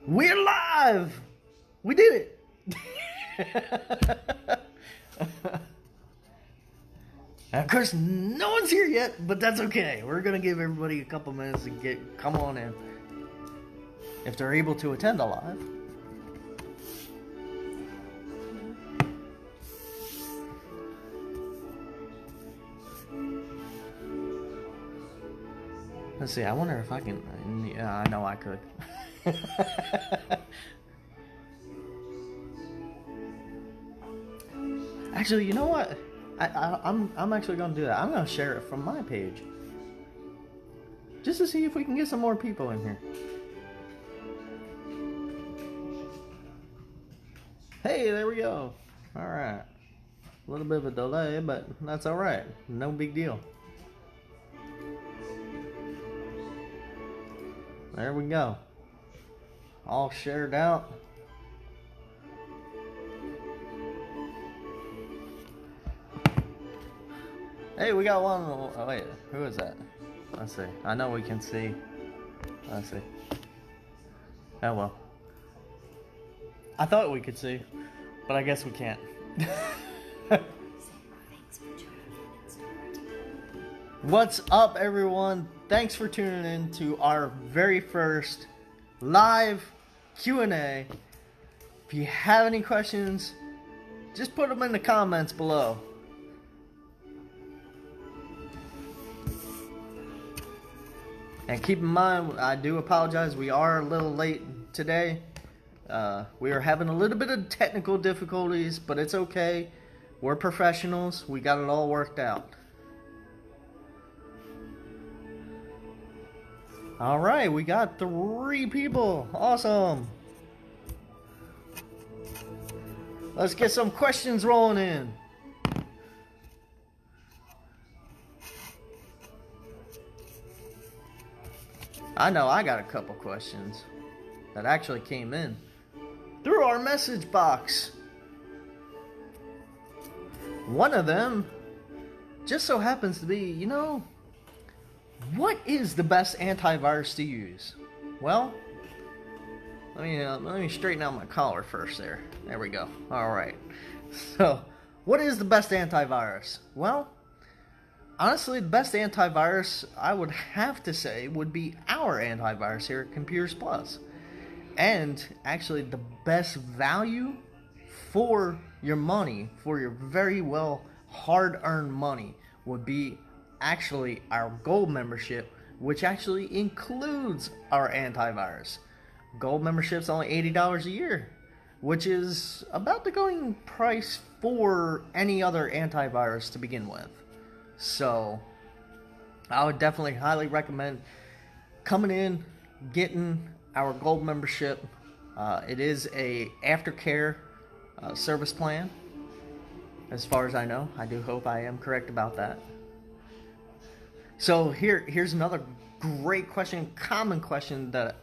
We're live! We did it! Of course, no one's here yet, but that's okay. We're gonna give everybody a couple minutes to come on in. If they're able to attend the live. Let's see, I wonder if I can. Yeah, I know I could. Actually, you know what? I'm actually gonna do that. I'm gonna share it from my page, just to see if we can get some more people in here. Hey, there we go. All right, a little bit of a delay, but that's all right. No big deal. There we go. All shared out. Hey, we got one. Oh, wait, who is that? Let's see. I know we can see. Let's see. Oh, well. I thought we could see, but I guess we can't. What's up, everyone? Thanks for tuning in to our very first live Q&A. If you have any questions, just put them in the comments below. And keep in mind, I do apologize, we are a little late today. We are having a little bit of technical difficulties, but it's okay. We're professionals. We got it all worked out. Alright, we got 3 people. Awesome. Let's get some questions rolling in. I know I got a couple questions that actually came in through our message box. One of them just so happens to be, what is the best antivirus to use? Well, let me straighten out my collar first there. There we go. All right. So, what is the best antivirus? Well, honestly, the best antivirus I would have to say would be our antivirus here at Computers Plus. And actually, the best value for your money, for your very well hard-earned money, would be actually our gold membership, which actually includes our antivirus. Gold membership's only $80 a year, which is about the going price for any other antivirus to begin with. So I would definitely highly recommend coming in, getting our gold membership. It is a aftercare service plan, as far as I know. I do hope I am correct about that. So here's another great question, common question that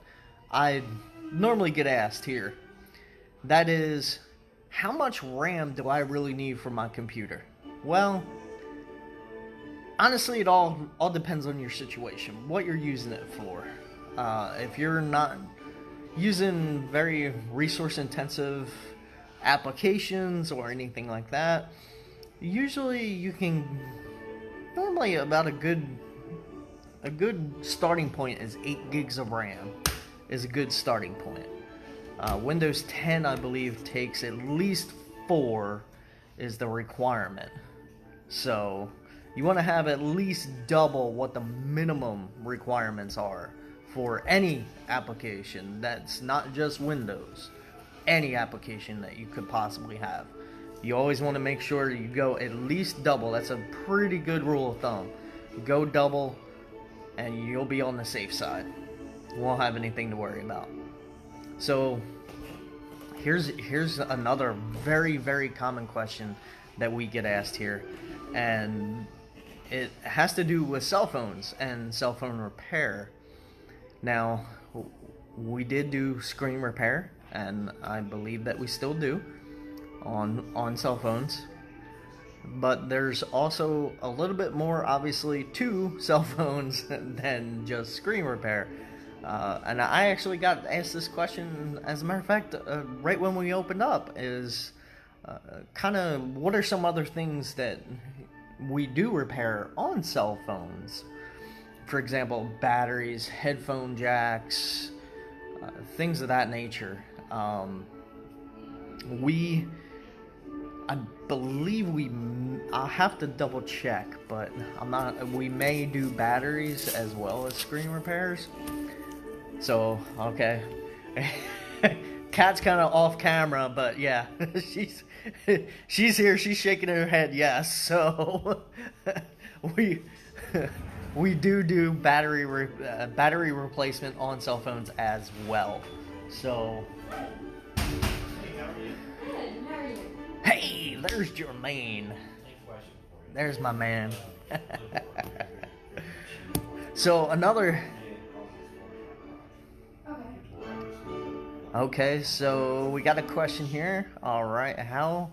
I normally get asked here. That is, how much RAM do I really need for my computer? Well, honestly, it all depends on your situation, what you're using it for. If you're not using very resource-intensive applications or anything like that, usually you can, normally about a good starting point is 8 gigs of RAM is a good starting point. Windows 10, I believe, takes at least 4 is the requirement. So you want to have at least double what the minimum requirements are for any application that's not just Windows. Any application that you could possibly have. You always want to make sure you go at least double. That's a pretty good rule of thumb. Go double and you'll be on the safe side. You won't have anything to worry about. So here's another very, very common question that we get asked here, and it has to do with cell phones and cell phone repair. Now, we did do screen repair, and I believe that we still do on cell phones. But there's also a little bit more, obviously, to cell phones than just screen repair. And I actually got asked this question, as a matter of fact, right when we opened up, is kind of what are some other things that we do repair on cell phones? For example, batteries, headphone jacks, things of that nature. I believe I'll have to double check, but we may do batteries as well as screen repairs. So, okay. Kat's kind of off camera, but yeah, she's here. She's shaking her head. Yes. So we do battery replacement on cell phones as well. So, hey, there's Jermaine. There's my man. So another. Okay, so we got a question here. All right, how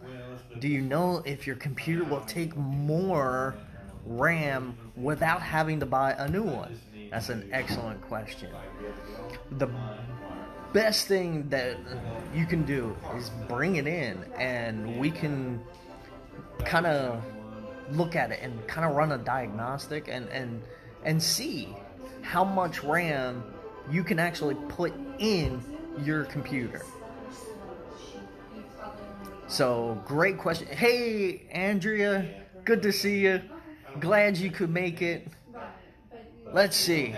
do you know if your computer will take more RAM without having to buy a new one? That's an excellent question. The best thing that you can do is bring it in, and we can kind of look at it and kind of run a diagnostic and see how much RAM you can actually put in your computer. So, great question. Hey, Andrea, good to see you. Glad you could make it. Let's see.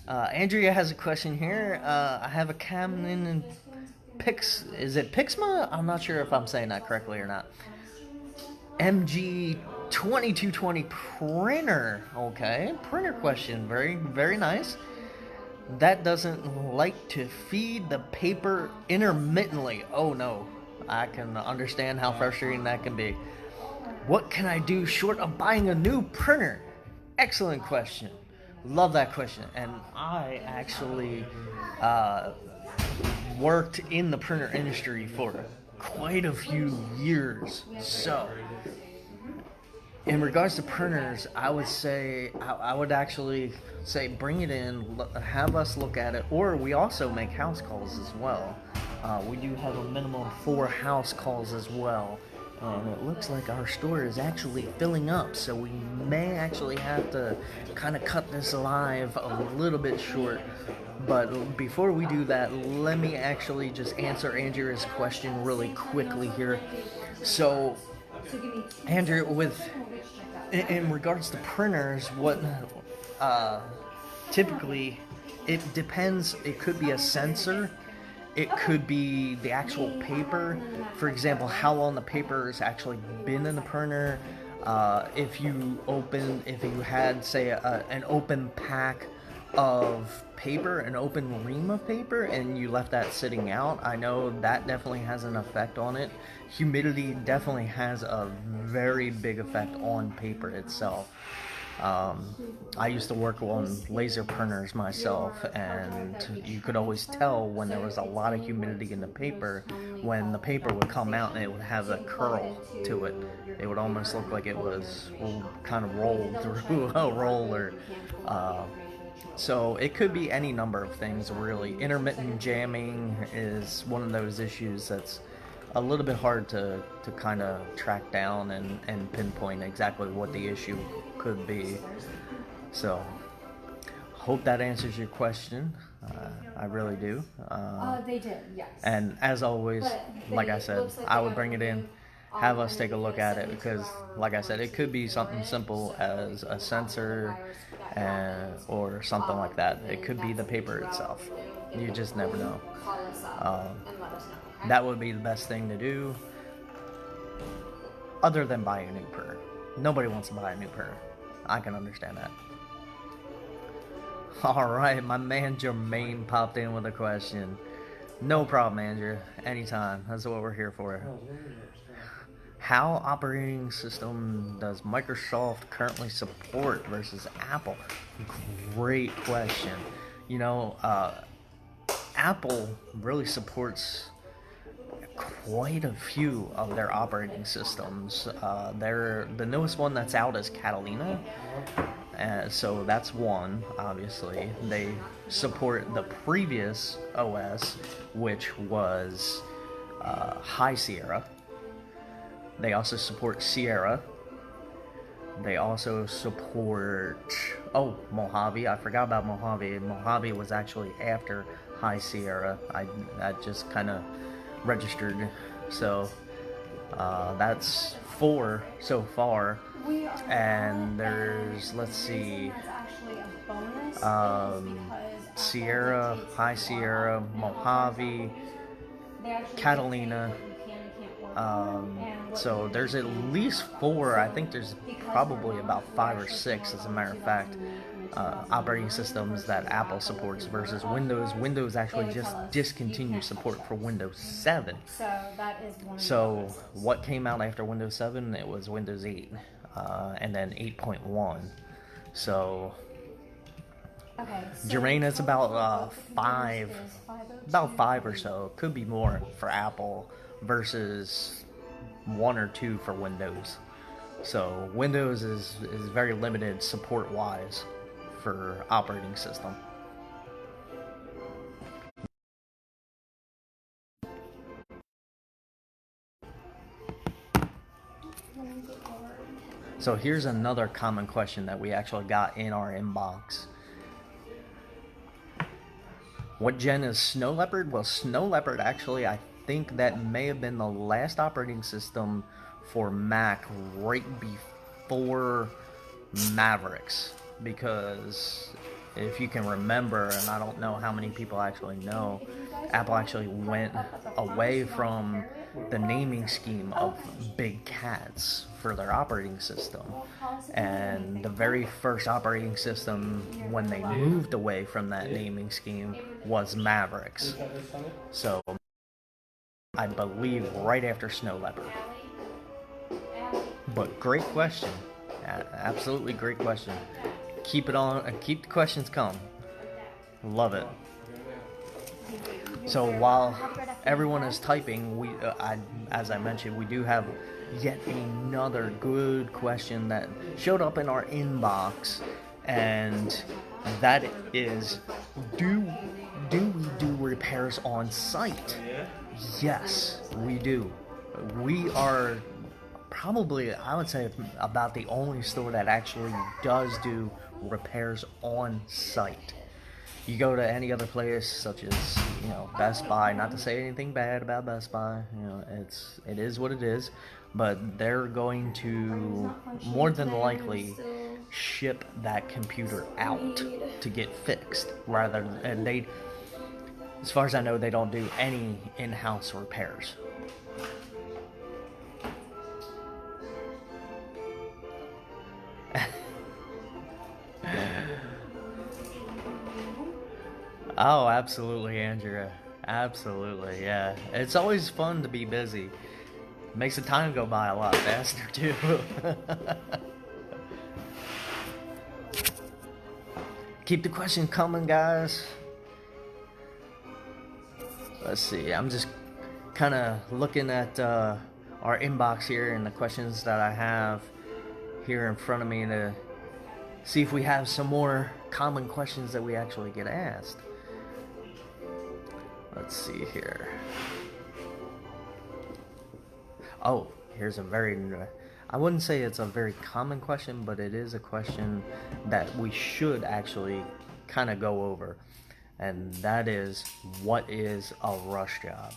Andrea has a question here. I have a Canon is it Pixma? I'm not sure if I'm saying that correctly or not. MG2220 printer. Okay, printer question. Very, very nice. That doesn't like to feed the paper intermittently. Oh no, I can understand how frustrating that can be. What can I do short of buying a new printer? Excellent question. Love that question. And I actually worked in the printer industry for quite a few years. So, in regards to printers, I would actually say bring it in, have us look at it, or we also make house calls as well. We do have a minimum of 4 house calls as well. And it looks like our store is actually filling up, so we may actually have to kind of cut this live a little bit short. But before we do that, let me actually just answer Andrea's question really quickly here. So, Andrea, in regards to printers, what typically it depends. It could be a sensor. It could be the actual paper. For example, how long the paper has actually been in the printer. If you had, say, an open pack of paper, an open ream of paper, and you left that sitting out, I know that definitely has an effect on it. Humidity definitely has a very big effect on paper itself. I used to work on laser printers myself, and you could always tell when there was a lot of humidity in the paper. When the paper would come out and it would have a curl to it, it would almost look like it was kind of rolled through a roller. So it could be any number of things, really. Intermittent jamming is one of those issues that's a little bit hard to kind of track down and pinpoint exactly what the issue could be. So, hope that answers your question. I really do. They did, yes. And as always, like I said, I would bring it in, have us take a look at it, because, like I said, it could be something simple as a sensor or something like that. It could be the paper itself. You just never know. That would be the best thing to do, other than buy a new printer. Nobody wants to buy a new printer. I can understand that. Alright, my man Jermaine popped in with a question. No problem, Andrew. Anytime. That's what we're here for. How operating system does Microsoft currently support versus Apple? Great question. You know, Apple really supports quite a few of their operating systems. The newest one that's out is Catalina, So that's one, obviously. They support the previous OS, which was High Sierra. They also support Sierra. They also support, Mojave. I forgot about Mojave. Mojave was actually after High Sierra. I just kind of registered. So that's 4 so far. And there's, let's see, Sierra, High Sierra, Mojave, Catalina. So there's at least 4. I think there's probably about 5 or 6, as a matter of fact, operating systems that Apple supports versus Windows. Windows actually just discontinued support for Windows 7. So what came out after Windows 7? It was Windows 8, and then 8.1. So Germain is about 5 or so. Could be more for Apple versus 1 or 2 for Windows. So Windows is very limited support wise for operating system. So here's another common question that we actually got in our inbox. What gen is Snow Leopard? Well, Snow Leopard actually, I think that may have been the last operating system for Mac right before Mavericks, because if you can remember, and I don't know how many people actually know, Apple actually went away from the naming scheme of Big Cats for their operating system. And the very first operating system when they moved away from that naming scheme was Mavericks. So I believe right after Snow Leopard. But great question. Absolutely great question. Keep it on. Keep the questions coming. Love it. So while everyone is typing, as I mentioned, we do have yet another good question that showed up in our inbox, and that is, do we do repairs on site? Yes, we do. We are probably, I would say, about the only store that actually does do repairs on site. You go to any other place, such as, Best Buy, not to say anything bad about Best Buy, it is what it is, but they're going to more than likely ship that computer out to get fixed, and they, as far as I know, they don't do any in-house repairs. Oh, absolutely, Andrea. Absolutely, yeah. It's always fun to be busy. Makes the time go by a lot faster, too. Keep the question coming, guys. Let's see, I'm just kind of looking at our inbox here and the questions that I have here in front of me to see if we have some more common questions that we actually get asked. Let's see here. Oh, here's a I wouldn't say it's a very common question, but it is a question that we should actually kind of go over. And that is, what is a rush job?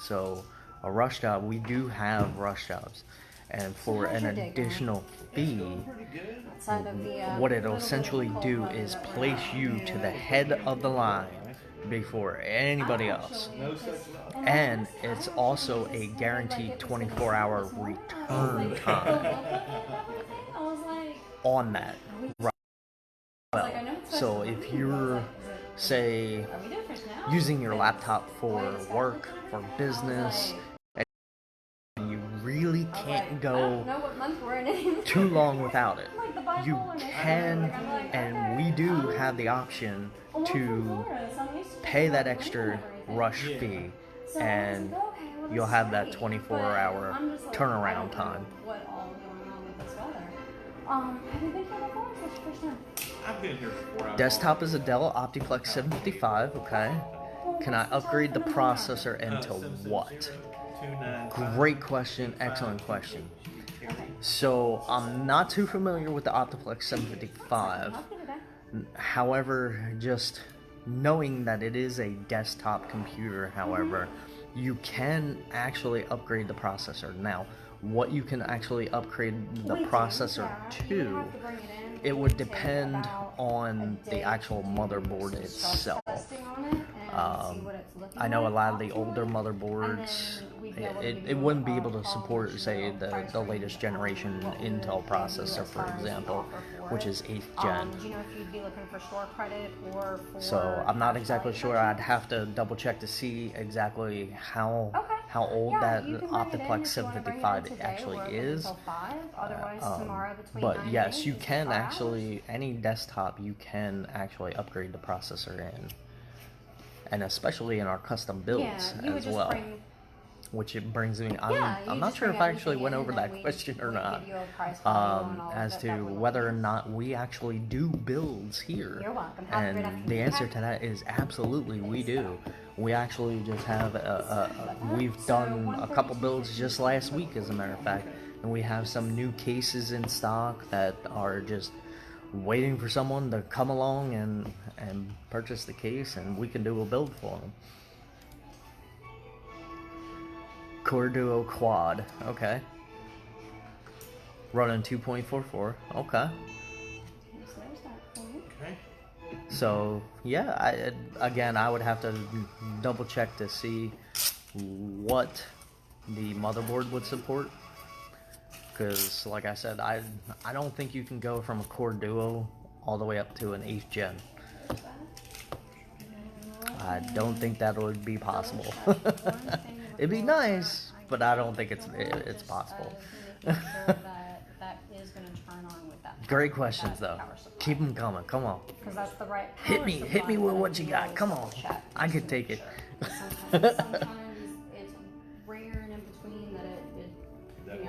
So, a rush job, we do have rush jobs. And for an additional fee, what it'll essentially do is place you to the head of the line before anybody else. And it's also a guaranteed 24-hour return time on that. So if you're, say, using your laptop for work, for business, and you really can't go too long without it, you can, and we do have the option to pay that extra rush fee, and you'll have that 24-hour turnaround time. I've been here before. Desktop is a Dell Optiplex 755, okay. Can I upgrade the processor into what? Great question, excellent question. So, I'm not too familiar with the Optiplex 755. However, just knowing that it is a desktop computer, however, you can actually upgrade the processor. Now, what you can actually upgrade the processor to, it would depend on the actual motherboard itself. I know a lot of the older motherboards, it wouldn't be able to support, say, the latest generation Intel processor, for example, which is 8th gen. Do you know if you'd be looking for store credit or for... So I'm not exactly sure. I'd have to double check to see exactly how old that Optiplex 755 actually is. But yes, you can actually, any desktop, you can actually upgrade the processor in. And especially in our custom builds as well. Which it brings me, I'm not sure if I actually went over that question or not, as to whether or not we actually do builds here. You're welcome. And the answer to that is absolutely we do. We actually just have, we've done a couple builds just last week, as a matter of fact, and we have some new cases in stock that are just waiting for someone to come along and purchase the case, and we can do a build for them. Core Duo Quad, okay. Running 2.44, okay. Okay. So, yeah, I would have to double check to see what the motherboard would support. Because, like I said, I don't think you can go from a Core Duo all the way up to an 8th gen. I don't think that would be possible. It'd be nice, but I don't think it's possible. Great questions, though. Keep them coming. Come on. Hit me with what you got. Come on. I could take it. Sometimes it's rare and in between that it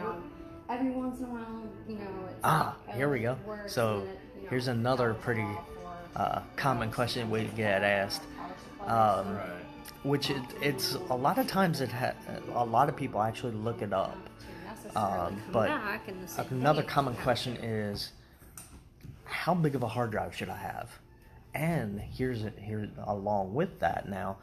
every once in a while, it's here we go. So here's another pretty common question we get asked. Which it's a lot of times a lot of people actually look it up. But another common question is, how big of a hard drive should I have? And here along with that now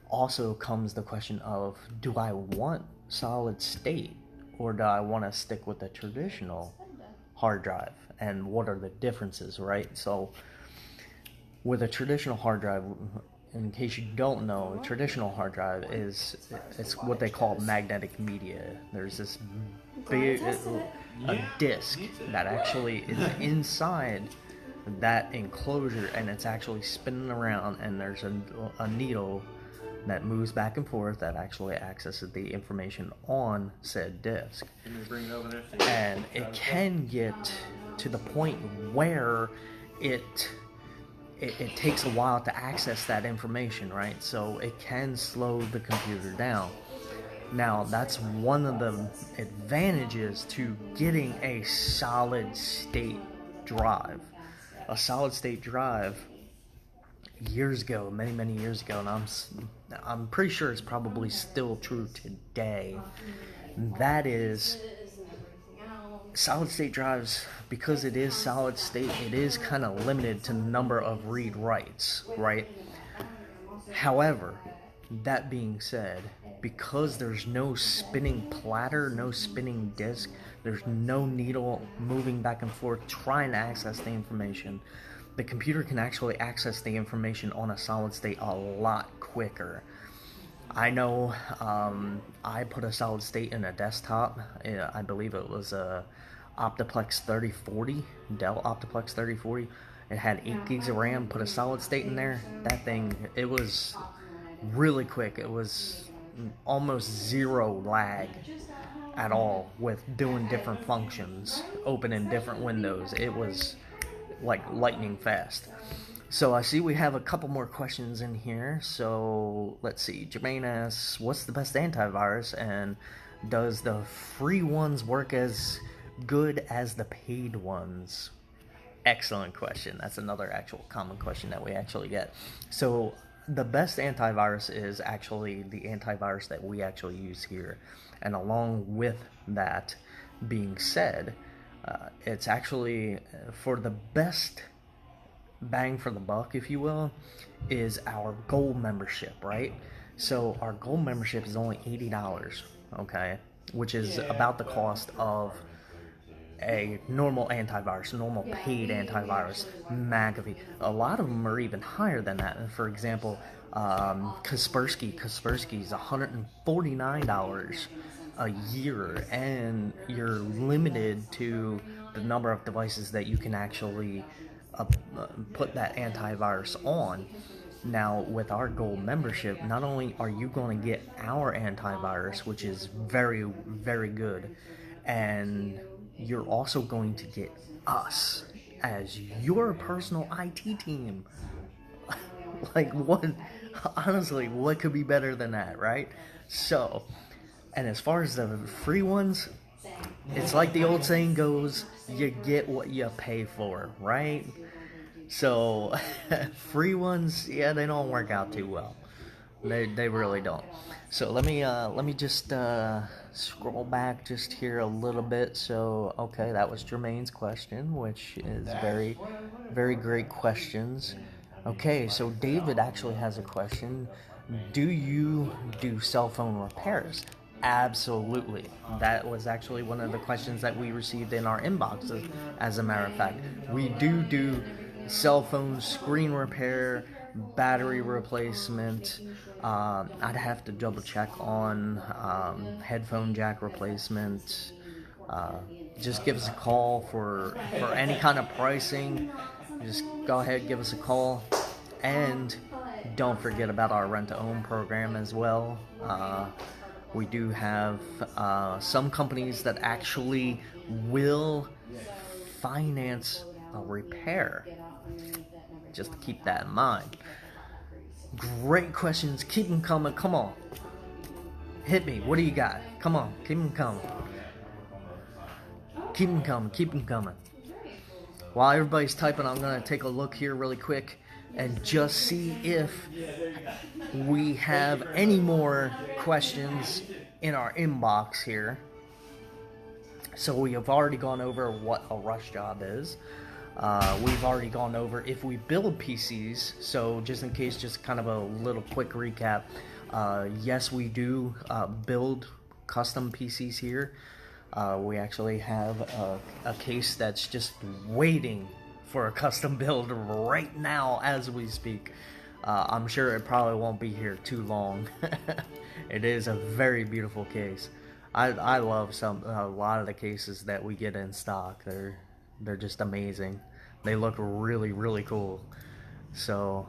also comes the question of, do I want solid state or do I want to stick with the traditional hard drive? And what are the differences, right? So with a traditional hard drive, in case you don't know, a traditional hard drive it's what they call magnetic media. There's this big a disc that actually is inside that enclosure, and it's actually spinning around, and there's a needle that moves back and forth that actually accesses the information on said disc. And it can get to the point where it takes a while to access that information, right? So it can slow the computer down. Now, that's one of the advantages to getting a solid state drive. A solid state drive, years ago, many years ago, and I'm pretty sure it's probably still true today, that is, solid state drives, because it is solid state, it is kind of limited to the number of read writes, right? However, that being said, because there's no spinning platter, no spinning disc, there's no needle moving back and forth trying to access the information, the computer can actually access the information on a solid state a lot quicker. I know I put a solid state in a desktop. I believe it was a Optiplex 3040, Dell Optiplex 3040. It had 8 gigs of RAM, put a solid state in there. That thing, it was really quick. It was almost zero lag at all with doing different functions, opening different windows. It was like lightning fast. So I see we have a couple more questions in here. So let's see. Jermaine asks, what's the best antivirus, and does the free ones work as good as the paid ones? Excellent question. That's another actual common question that we actually get. So the best antivirus is actually the antivirus that we actually use here. And along with that being said, it's actually for the best bang for the buck, if you will, is our gold membership, right? So our gold membership is only $80, okay, which is about the cost of a normal antivirus, normal paid antivirus, McAfee. A lot of them are even higher than that. And for example, Kaspersky is $149 a year, and you're limited to the number of devices that you can actually put that antivirus on. Now, with our gold membership, not only are you going to get our antivirus, which is very, very good, and you're also going to get us as your personal IT team. Like, what, honestly, what could be better than that, right? So, and as far as the free ones, it's like the old saying goes, you get what you pay for, right? So, free ones, yeah, they don't work out too well. They really don't. So let me just scroll back just here a little bit. So okay, that was Jermaine's question, which is very, very great questions. Okay, so David actually has a question. Do you do cell phone repairs? Absolutely. That was actually one of the questions that we received in our inboxes. As a matter of fact, we do cell phone screen repair, battery replacement. I'd have to double check on headphone jack replacement. Just give us a call for any kind of pricing. Just go ahead, give us a call. And don't forget about our rent-to-own program as well. We do have some companies that actually will finance a repair. Just to keep that in mind. Great questions. Keep them coming. Come on. Hit me. What do you got? Come on. Keep them coming. Keep them coming. Keep them coming. While everybody's typing, I'm going to take a look here really quick and just see if we have any more questions in our inbox here. So we have already gone over what a rush job is. We've already gone over if we build PCs. So just in case, just kind of a little quick recap. Yes, we do build custom PCs here. We actually have a case that's just waiting for a custom build right now as we speak. I'm sure it probably won't be here too long. It is a very beautiful case. I love a lot of the cases that we get in stock. They're just amazing. They look really, really cool. So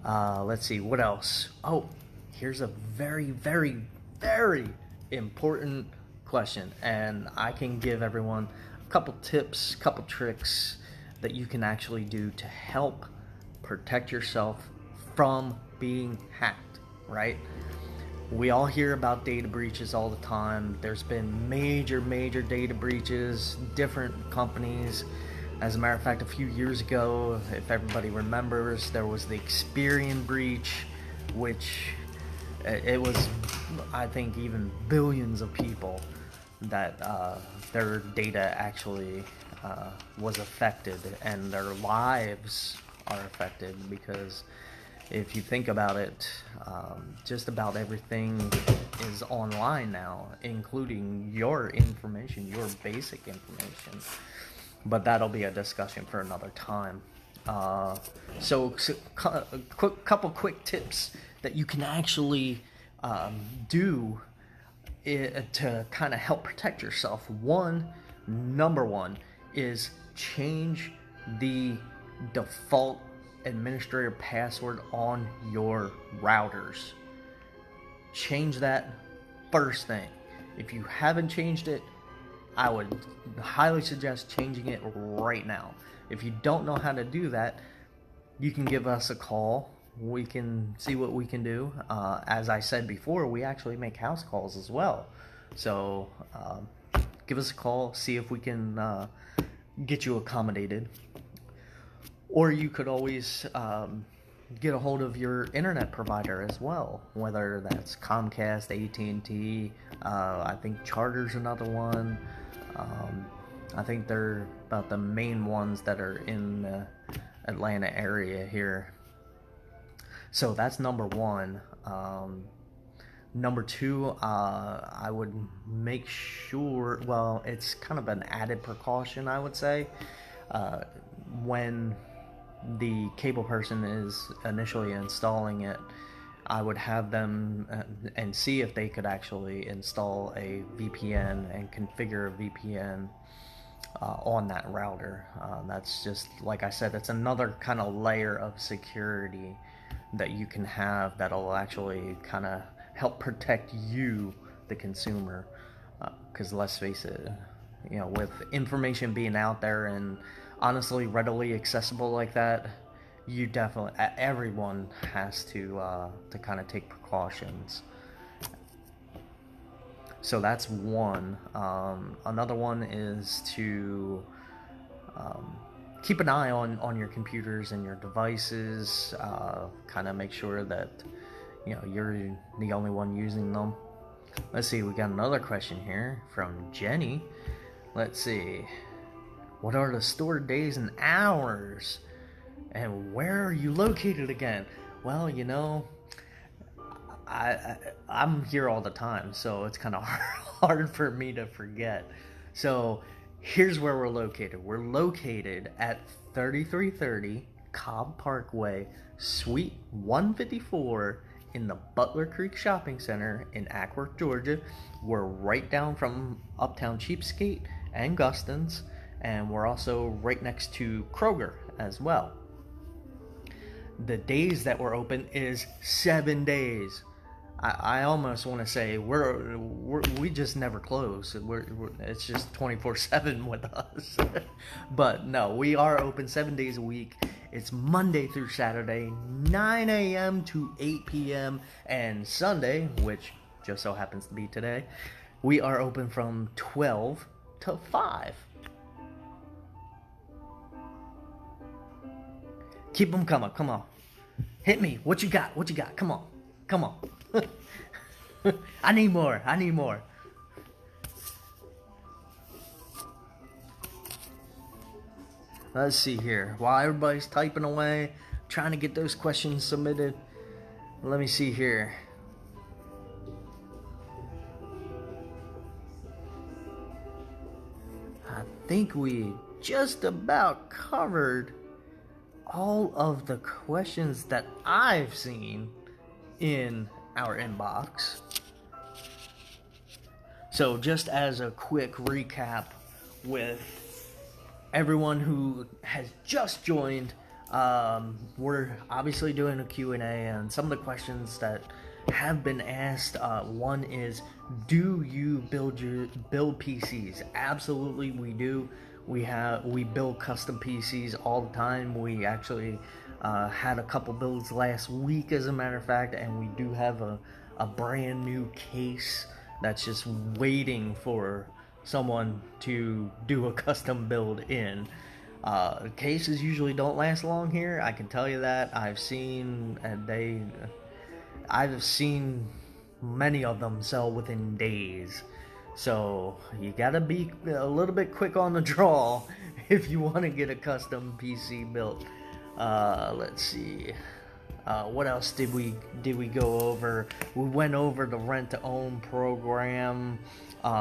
let's see what else. Oh, here's a very, very, very important question, and I can give everyone a couple tips, couple tricks that you can actually do to help protect yourself from being hacked, right? We all hear about data breaches all the time. There's been major data breaches, different companies. As a matter of fact, a few years ago, if everybody remembers, there was the Experian breach, which it was, I think, even billions of people that their data actually was affected, and their lives are affected, because if you think about it, just about everything is online now, including your information, your basic information. But that'll be a discussion for another time. So couple quick tips that you can actually do to kind of help protect yourself. Number one is change the default administrator password on your routers. Change that first thing. If you haven't changed it, I would highly suggest changing it right now. If you don't know how to do that, you can give us a call. We can see what we can do. As I said before, we actually make house calls as well. So give us a call, see if we can get you accommodated. Or you could always get a hold of your internet provider as well, whether that's Comcast, AT&T, I think Charter's another one. I think they're about the main ones that are in the Atlanta area here. So that's number one. Number two, I would make sure, well, it's kind of an added precaution, I would say, when the cable person is initially installing it, I would have them and see if they could actually install a VPN and configure a VPN on that router. That's just, like I said, it's another kind of layer of security that you can have that'll actually kind of help protect you, the consumer. Because let's face it, you know, with information being out there and honestly readily accessible like that, you definitely, everyone has to kind of take precautions. So that's one. Another one is to keep an eye on your computers and your devices. Kind of make sure that, you know, you're the only one using them. Let's see, we got another question here from Jenny. Let's see. What are the store days and hours? And where are you located again? Well, you know, I'm here all the time, so it's kind of hard for me to forget. So here's where we're located. We're located at 3330 Cobb Parkway, Suite 154 in the Butler Creek Shopping Center in Ackworth, Georgia. We're right down from Uptown Cheapskate and Guston's, and we're also right next to Kroger as well. The days that we're open is 7 days. I almost want to say we just never close. It's just 24/7 with us. But no, we are open 7 days a week. It's Monday through Saturday, 9 a.m. to 8 p.m. and Sunday, which just so happens to be today, we are open from 12 to 5. Keep them coming. Come on. Hit me. What you got? What you got? Come on. Come on. I need more. I need more. Let's see here. While everybody's typing away, trying to get those questions submitted, let me see here. I think we just about covered all of the questions that I've seen in our inbox. So just as a quick recap with everyone who has just joined, we're obviously doing a Q&A, and some of the questions that have been asked, one is, do you build PCs? Absolutely, we do. We build custom PCs all the time. We actually had a couple builds last week, as a matter of fact, and we do have a brand new case that's just waiting for someone to do a custom build in. Cases usually don't last long here, I can tell you that. I've seen many of them sell within days. So you gotta be a little bit quick on the draw if you want to get a custom PC built. Let's see. What else did we go over? We went over the rent-to-own program.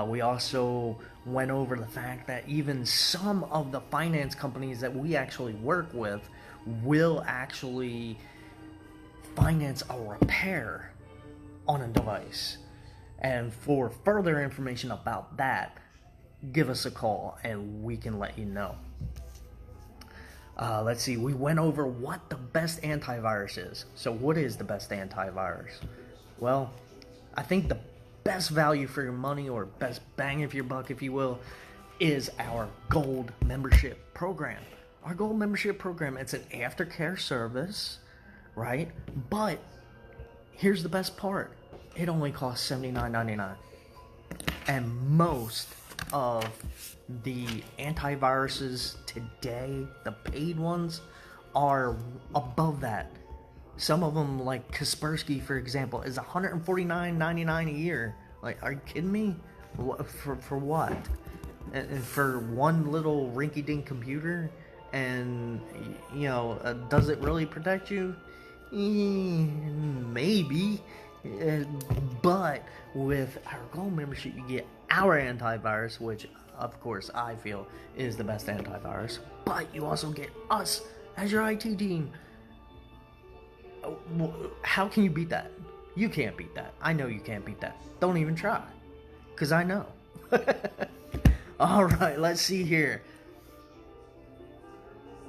We also went over the fact that even some of the finance companies that we actually work with will actually finance a repair on a device. And for further information about that, give us a call and we can let you know. Let's see, we went over what the best antivirus is. So what is the best antivirus? Well, I think the best value for your money, or best bang for your buck, if you will, is our Gold membership program. Our Gold membership program, it's an aftercare service, right? But here's the best part. It only costs $79.99. And most of the antiviruses today, the paid ones, are above that. Some of them, like Kaspersky, for example, is $149.99 a year. Like, are you kidding me? For what? And for one little rinky-dink computer? And, you know, does it really protect you? Maybe. But with our Gold membership, you get our antivirus, which, of course, I feel is the best antivirus. But you also get us as your IT team. How can you beat that? You can't beat that. I know you can't beat that. Don't even try. Because I know. Alright, let's see here.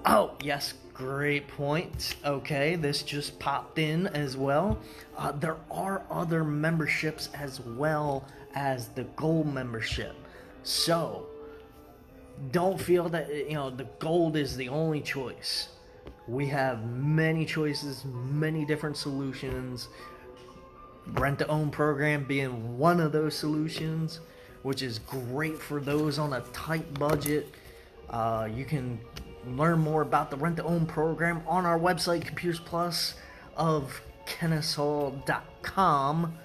Oh, yes, great point. Okay, this just popped in as well. There are other memberships as well as the Gold membership. So, don't feel that, you know, the Gold is the only choice. We have many choices, many different solutions. Rent-to-own program being one of those solutions, which is great for those on a tight budget. You can learn more about the rent-to-own program on our website, Computers Plus of Kennesaw.com.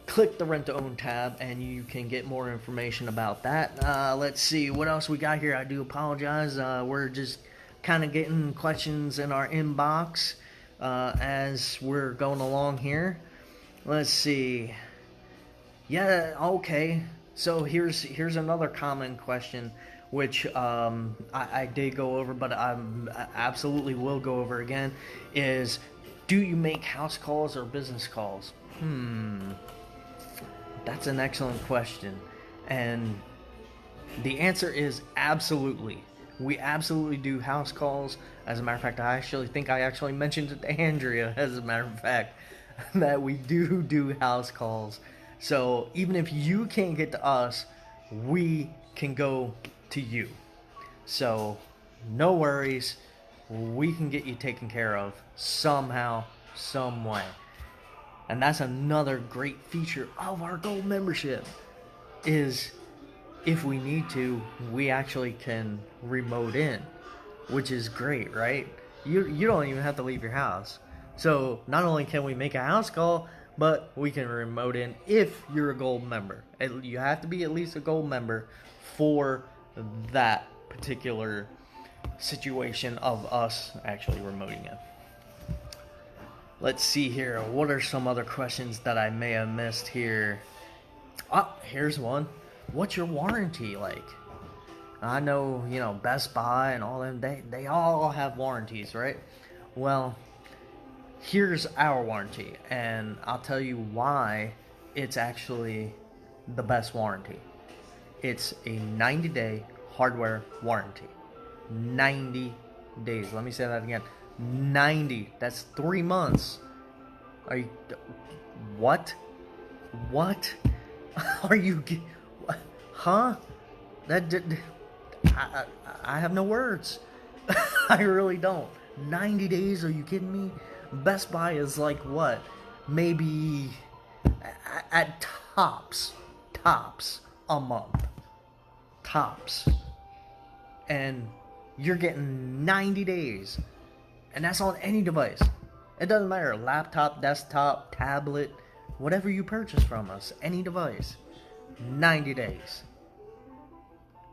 Click the rent-to-own tab and you can get more information about that. Let's see what else we got here. I do apologize. We're just kind of getting questions in our inbox as we're going along here. Let's see. Yeah, okay. So here's another common question, which I did go over, but I absolutely will go over again, is do you make house calls or business calls? That's an excellent question. And the answer is absolutely. We absolutely do house calls. As a matter of fact, I actually mentioned it to Andrea, as a matter of fact, that we do house calls. So even if you can't get to us, we can go to you. So no worries. We can get you taken care of somehow, some way. And that's another great feature of our Gold membership, is if we need to, we actually can remote in, which is great, right? You don't even have to leave your house. So not only can we make a house call, but we can remote in if you're a Gold member. You have to be at least a Gold member for that particular situation of us actually remoting in. Let's see here. What are some other questions that I may have missed here? Oh, here's one. What's your warranty like? I know, you know, Best Buy and all them, they all have warranties, right? Well, here's our warranty, and I'll tell you why it's actually the best warranty. It's a 90-day hardware warranty. 90 days. Let me say that again. 90. That's 3 months. Are you... What? What? Are you... Huh? I have no words. I really don't. 90 days? Are you kidding me? Best Buy is like what? Maybe at tops a month. Tops. And you're getting 90 days. And that's on any device. It doesn't matter. Laptop, desktop, tablet, whatever you purchase from us. Any device. 90 days.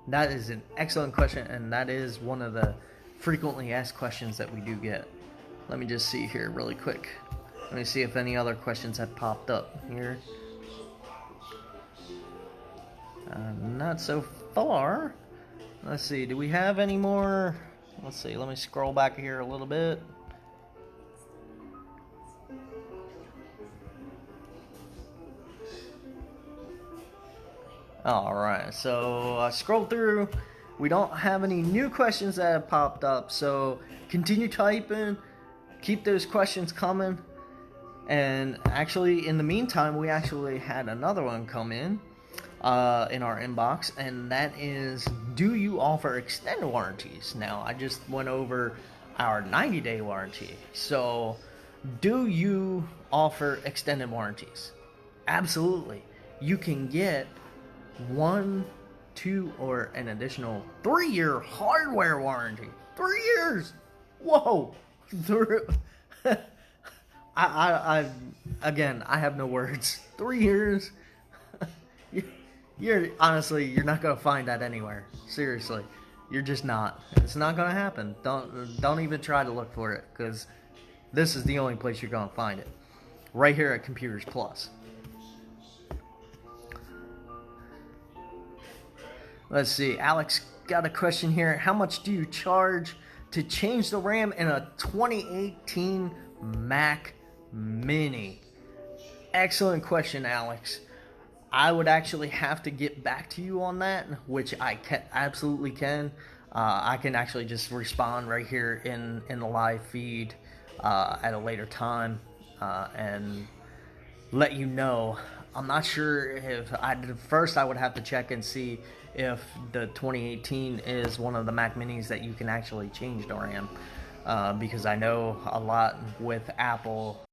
That is an excellent question, and that is one of the frequently asked questions that we do get. Let me just see here really quick. Let me see if any other questions have popped up here. Not so far. Let's see, do we have any more? Let's see, let me scroll back here a little bit. Alright, so I scrolled through. We don't have any new questions that have popped up, so continue typing. Keep those questions coming. And actually, in the meantime, we actually had another one come in our inbox, and that is, do you offer extended warranties? Now, I just went over our 90-day warranty. So, do you offer extended warranties? Absolutely. You can get 1 2 or an additional 3-year hardware warranty. 3 years! Whoa! Again, I have no words. 3 years? You're honestly, you're not gonna find that anywhere. Seriously, you're just not. It's not gonna happen. Don't even try to look for it, because this is the only place you're gonna find it. Right here at Computers Plus. Let's see. Alex got a question here. How much do you charge to change the RAM in a 2018 Mac Mini? Excellent question, Alex. I would actually have to get back to you on that, which I absolutely can. I can actually just respond right here in the live feed at a later time and let you know. I'm not sure if first I would have to check and see if the 2018 is one of the Mac Minis that you can actually change the RAM, because I know a lot with Apple.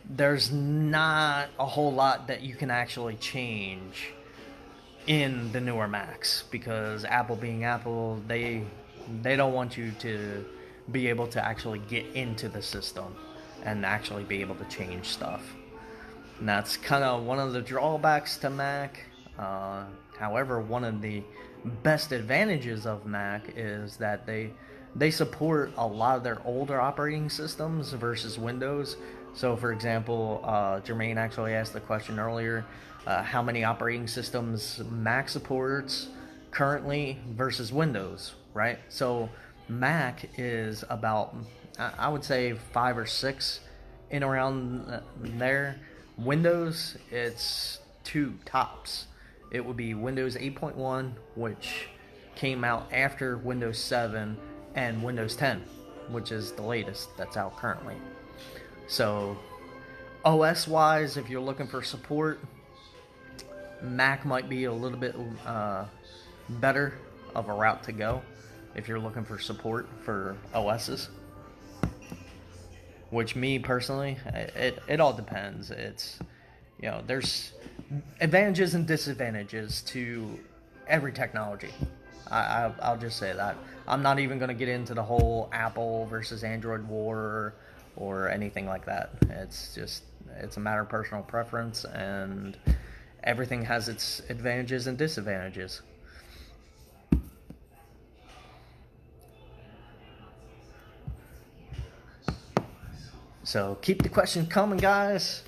There's not a whole lot that you can actually change in the newer Macs, because Apple being Apple, they don't want you to be able to actually get into the system and actually be able to change stuff. And that's kind of one of the drawbacks to Mac. However, one of the best advantages of Mac is that they support a lot of their older operating systems versus Windows. So, for example, Jermaine actually asked the question earlier, how many operating systems Mac supports currently versus Windows, right? So, Mac is about, I would say, 5 or 6 in around there. Windows, it's 2 tops. It would be Windows 8.1, which came out after Windows 7, and Windows 10, which is the latest that's out currently. So, OS-wise, if you're looking for support, Mac might be a little bit better of a route to go if you're looking for support for OSs. Which, me personally, it all depends. It's, there's advantages and disadvantages to every technology. I'll just say that. I'm not even going to get into the whole Apple versus Android war or anything like that. It's a matter of personal preference, and everything has its advantages and disadvantages. So keep the questions coming, guys.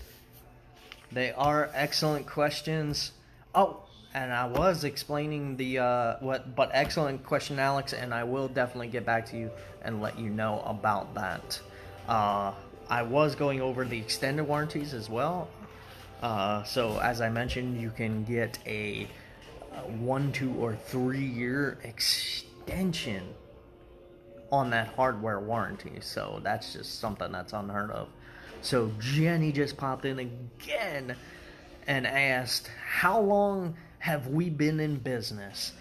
They are excellent questions. Oh, and I was explaining but excellent question, Alex, and I will definitely get back to you and let you know about that. I was going over the extended warranties as well. So as I mentioned, you can get a 1, 2, or 3 year extension on that hardware warranty. So that's just something that's unheard of. So Jenny just popped in again and asked, how long have we been in business?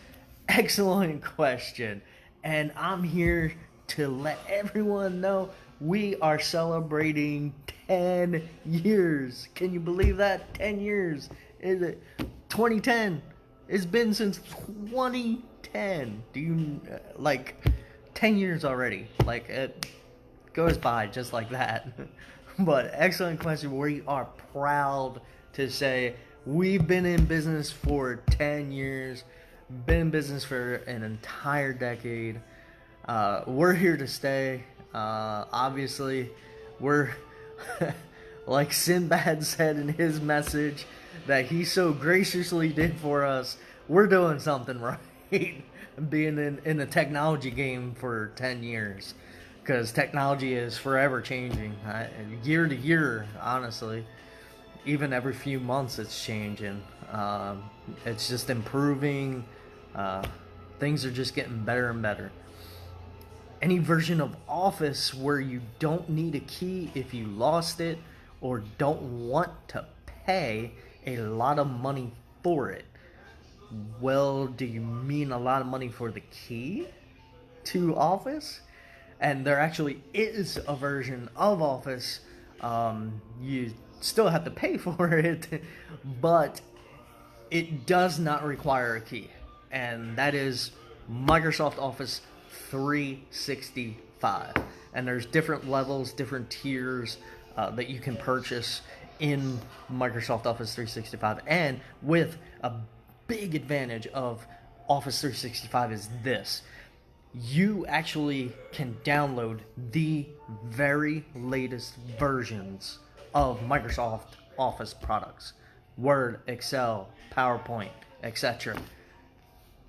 Excellent question. And I'm here to let everyone know we are celebrating 10 years. Can you believe that? 10 years. Is it 2010? It's been since 2010. Do you, 10 years already. Like, it goes by just like that. But excellent question. We are proud to say we've been in business for 10 years. Been in business for an entire decade. We're here to stay. Obviously, we're, like Sinbad said in his message that he so graciously did for us, we're doing something right. Being in the technology game for 10 years, because technology is forever changing, year to year, honestly. Even every few months it's changing. It's just improving. Things are just getting better and better. Any version of Office where you don't need a key if you lost it or don't want to pay a lot of money for it. Well, do you mean a lot of money for the key to Office? And there actually is a version of Office. You still have to pay for it, but it does not require a key, and that is Microsoft Office 365. And there's different levels, different tiers that you can purchase in Microsoft Office 365. And with a big advantage of Office 365 is this. You actually can download the very latest versions of Microsoft Office products. Word, Excel, PowerPoint, etc.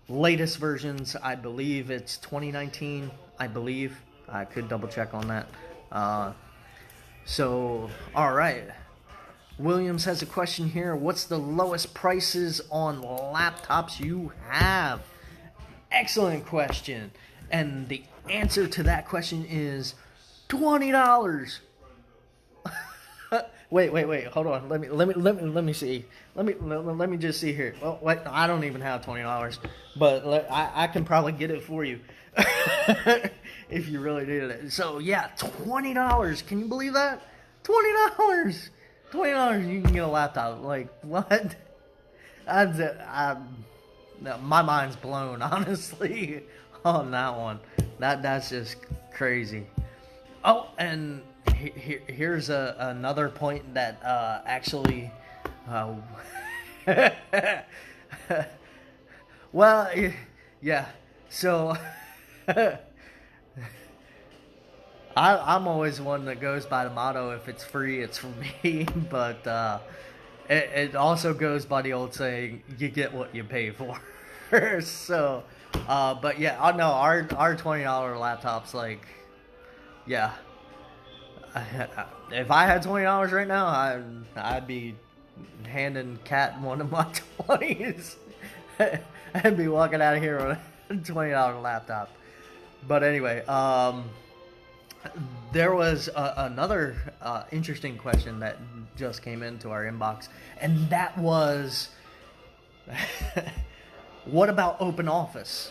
Latest versions, I believe it's 2019, I believe. I could double check on that. So, alright. Williams has a question here. What's the lowest prices on laptops you have? Excellent question. And the answer to that question is $20. Wait. Hold on. Let me see. Let me just see here. Well, wait, I don't even have $20, but I can probably get it for you if you really needed it. So yeah, $20. Can you believe that? $20. $20. You can get a laptop. Like what? My mind's blown, honestly, on that one. That's just crazy. Oh, and here's another point that actually, well, yeah. So I'm always one that goes by the motto: if it's free, it's for me. But it also goes by the old saying, "You get what you pay for." So, but yeah, I know our $20 laptops, like, yeah. If I had $20 right now, I'd be handing Kat one of my 20s. I'd be walking out of here with a $20 laptop. But anyway, there was another interesting question that just came into our inbox, and that was, what about OpenOffice?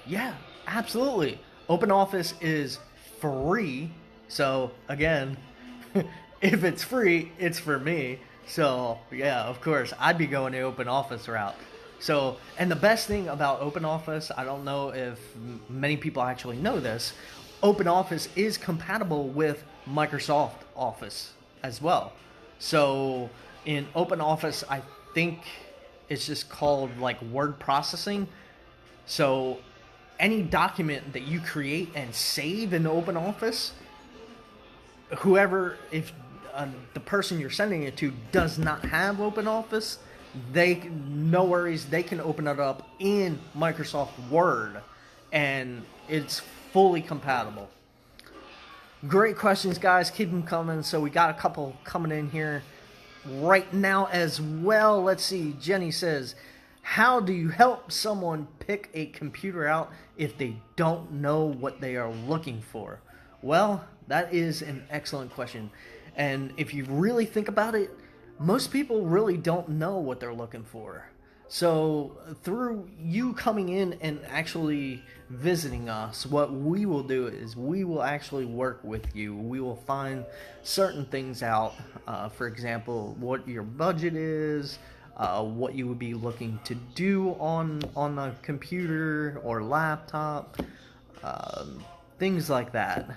Yeah, absolutely. OpenOffice is free. So, again, if it's free, it's for me. So, yeah, of course, I'd be going the OpenOffice route. So, and the best thing about OpenOffice, I don't know if many people actually know this, OpenOffice is compatible with Microsoft Office as well. So, in OpenOffice, I think it's just called like word processing. So, any document that you create and save in OpenOffice, whoever, if the person you're sending it to does not have OpenOffice, no worries, they can open it up in Microsoft Word, and it's fully compatible. Great questions, guys. Keep them coming. So we got a couple coming in here right now as well. Let's see. Jenny says, how do you help someone pick a computer out if they don't know what they are looking for? Well, that is an excellent question. And if you really think about it, most people really don't know what they're looking for. So through you coming in and actually visiting us, what we will do is we will actually work with you. We will find certain things out. For example, what your budget is, what you would be looking to do on a computer or laptop, things like that.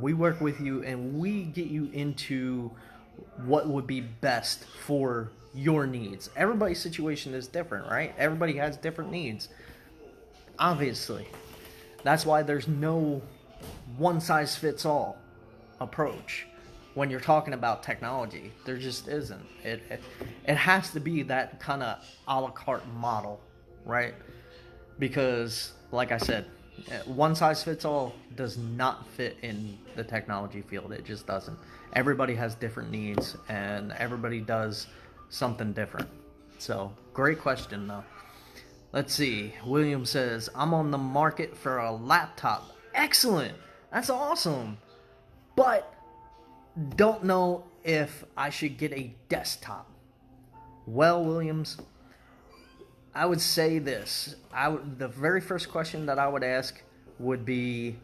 We work with you and we get you into what would be best for your needs. Everybody's situation is different, right? Everybody has different needs. Obviously. That's why there's no one-size-fits-all approach when you're talking about technology. There just isn't. It has to be that kind of a la carte model, right? Because, like I said, one-size-fits-all does not fit in the technology field. It just doesn't. Everybody has different needs, and everybody does something different. So, great question, though. Let's see. William says, I'm on the market for a laptop. Excellent. That's awesome. But don't know if I should get a desktop. Well, Williams, I would say this. The very first question that I would ask would be,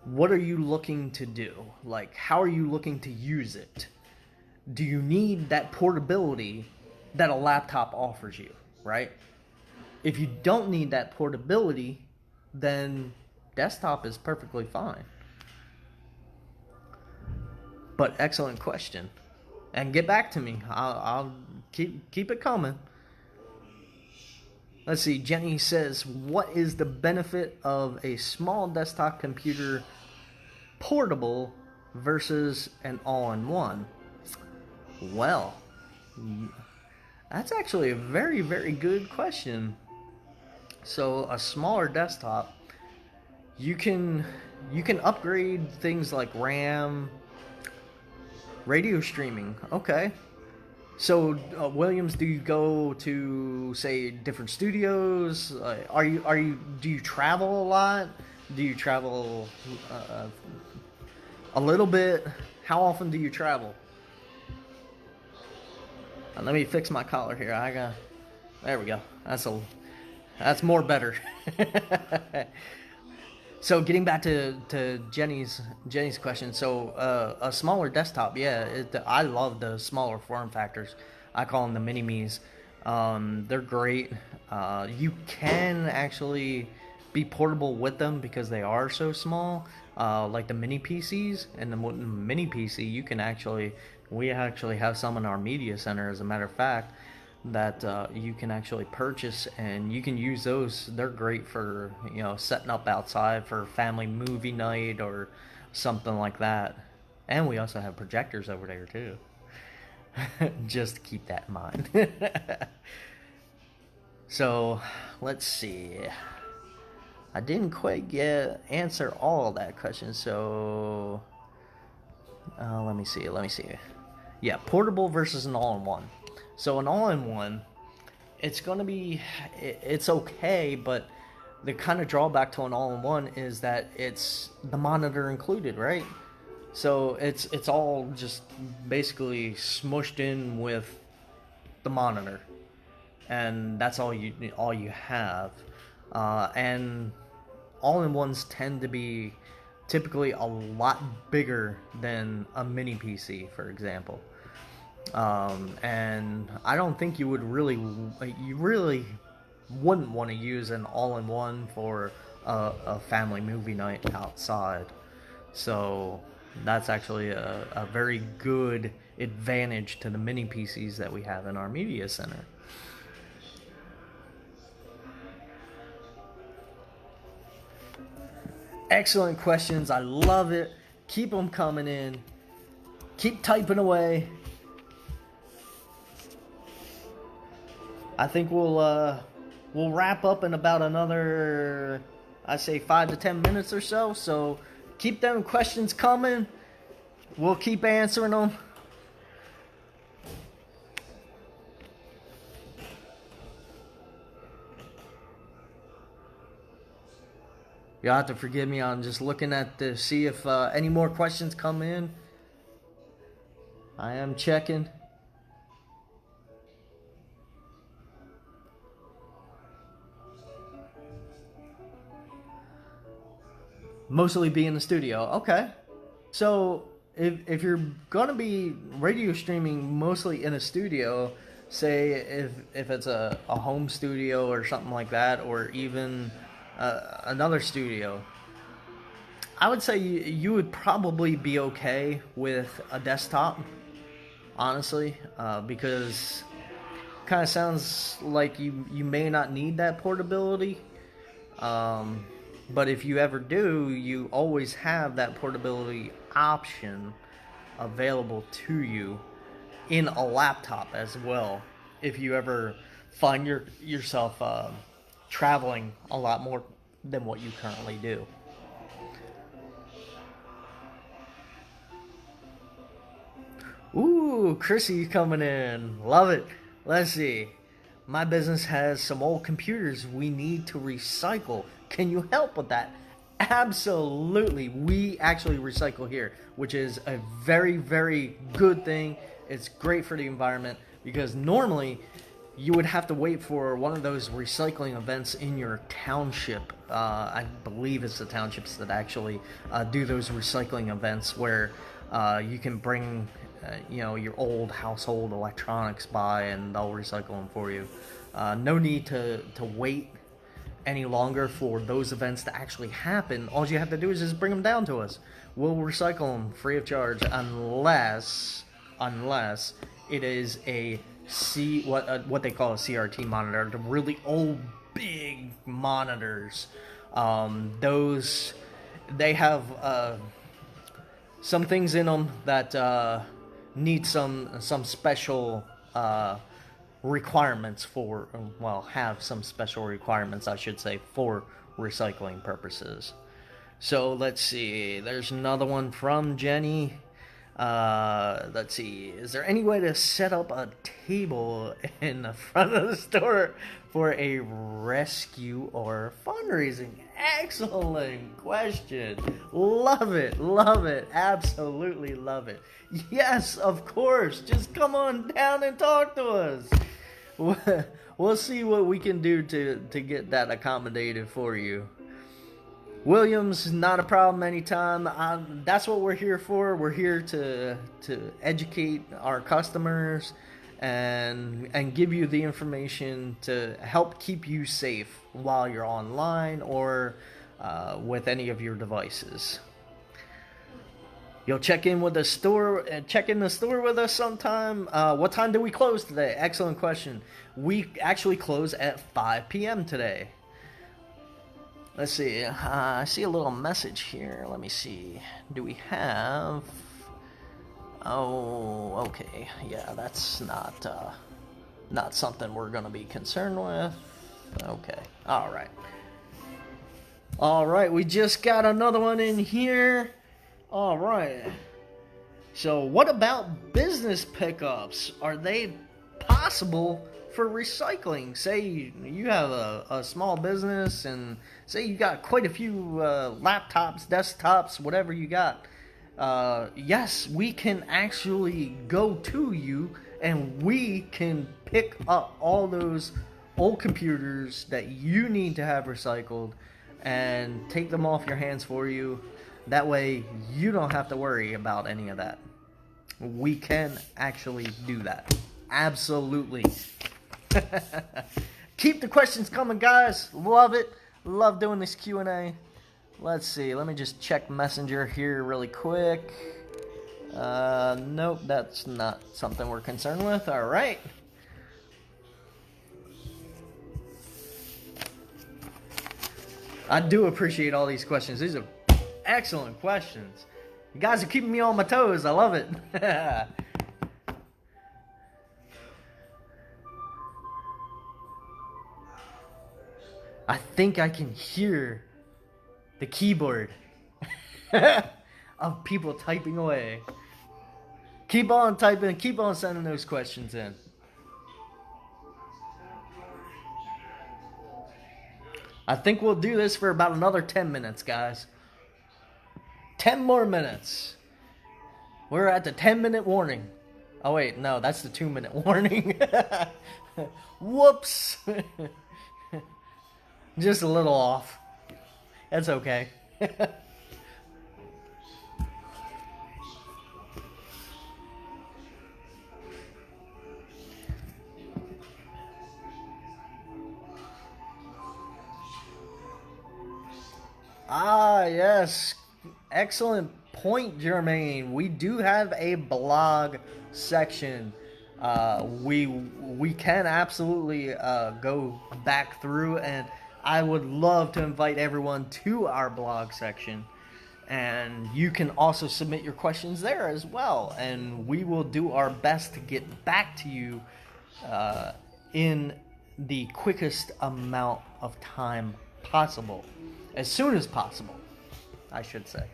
what are you looking to do? Like, how are you looking to use it? Do you need that portability that a laptop offers you, right? If you don't need that portability, then desktop is perfectly fine. But excellent question. And get back to me. I'll keep it coming. Let's see. Jenny says, what is the benefit of a small desktop computer portable versus an all-in-one? Well, that's actually a very, very good question. So a smaller desktop, you can upgrade things like RAM, radio streaming. Okay. So Williams, do you go to, say, different studios? Do you travel a lot? Do you travel a little bit? How often do you travel? Let me fix my collar here. There we go. That's more better. So getting back to Jenny's question, so a smaller desktop, yeah, I love the smaller form factors. I call them the mini-me's. They're great. You can actually be portable with them because they are so small, like the mini PCs. And the mini PC, we actually have some in our media center, as a matter of fact, that you can actually purchase, and you can use those. They're great for, setting up outside for family movie night or something like that. And we also have projectors over there too. Just keep that in mind. So let's see, I didn't quite answer all that question, so let me see. Yeah, portable versus an all-in-one. So an all-in-one, it's okay, but the kind of drawback to an all-in-one is that it's the monitor included, right? So it's all just basically smushed in with the monitor, and that's all you have. And all-in-ones tend to be typically a lot bigger than a mini PC, for example. And I don't think you really wouldn't want to use an all-in-one for a family movie night outside. So that's actually a very good advantage to the mini PCs that we have in our media center. Excellent questions. I love it. Keep them coming in. Keep typing away. I think we'll wrap up in about another, I say, 5 to 10 minutes or so. So keep them questions coming. We'll keep answering them. You'll have to forgive me. I'm just looking to see if any more questions come in. I am checking. Mostly be in the studio. Okay. So if you're going to be radio streaming mostly in a studio, say if it's a home studio or something like that, or even another studio, I would say you would probably be okay with a desktop, honestly, because it kind of sounds like you may not need that portability. But if you ever do, you always have that portability option available to you in a laptop as well, if you ever find yourself traveling a lot more than what you currently do. Ooh, Chrissy coming in. Love it. Let's see. My business has some old computers we need to recycle. Can you help with that? Absolutely. We actually recycle here, which is a very, very good thing. It's great for the environment, because normally you would have to wait for one of those recycling events in your township. I believe it's the townships that actually do those recycling events where you can bring your old household electronics by, and they'll recycle them for you. No need to wait any longer for those events to actually happen. All you have to do is just bring them down to us. We'll recycle them free of charge, unless it is a what they call a CRT monitor, the really old big monitors. Those, they have some things in them that need some special requirements for, have some special requirements, I should say, for recycling purposes. So let's see, there's another one from Jenny. Let's see, is there any way to set up a table in the front of the store for a rescue or fundraising? Excellent question. Love it, absolutely love it. Yes, of course, just come on down and talk to us. We'll see what we can do to get that accommodated for you. Williams, not a problem anytime. That's what we're here for. We're here to educate our customers and give you the information to help keep you safe while you're online or with any of your devices. You'll check in the store with us sometime. What time do we close today? Excellent question. We actually close at 5 p.m. today. Let's see. I see a little message here. Let me see. Do we have... Oh, okay. Yeah, that's not something we're going to be concerned with. Okay. All right. We just got another one in here. All right. So what about business pickups? Are they possible for recycling? Say you have a small business and say you got quite a few laptops, desktops, whatever you got. Yes, we can actually go to you and we can pick up all those old computers that you need to have recycled and take them off your hands for you. That way you don't have to worry about any of that. We can actually do that. Absolutely. Keep the questions coming, guys. Love it. Love doing this Q&A. Let's see. Let me just check Messenger here really quick. Nope, that's not something we're concerned with. All right. I do appreciate all these questions. These are excellent questions. You guys are keeping me on my toes. I love it. I think I can hear the keyboard of people typing away. Keep on typing. Keep on sending those questions in. I think we'll do this for about another 10 minutes, guys. 10 more minutes. We're at the 10-minute warning. Oh, wait. No, that's the 2-minute warning. Whoops. Just a little off. That's okay. Yes. Excellent point, Jermaine. We do have a blog section. We can absolutely go back through, and I would love to invite everyone to our blog section. And you can also submit your questions there as well. And we will do our best to get back to you in the quickest amount of time possible. As soon as possible, I should say.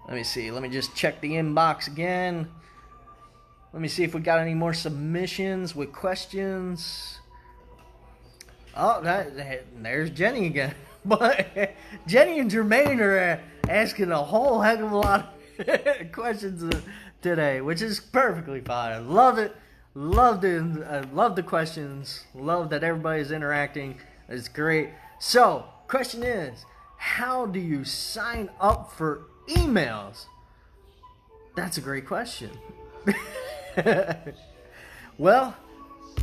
Let me see. Let me just check the inbox again. Let me see if we got any more submissions with questions. Oh, there's Jenny again. But Jenny and Jermaine are asking a whole heck of a lot of questions today, which is perfectly fine. Love it. Love the questions. Love that everybody's interacting. It's great. So, question is, how do you sign up for emails? That's a great question. Well,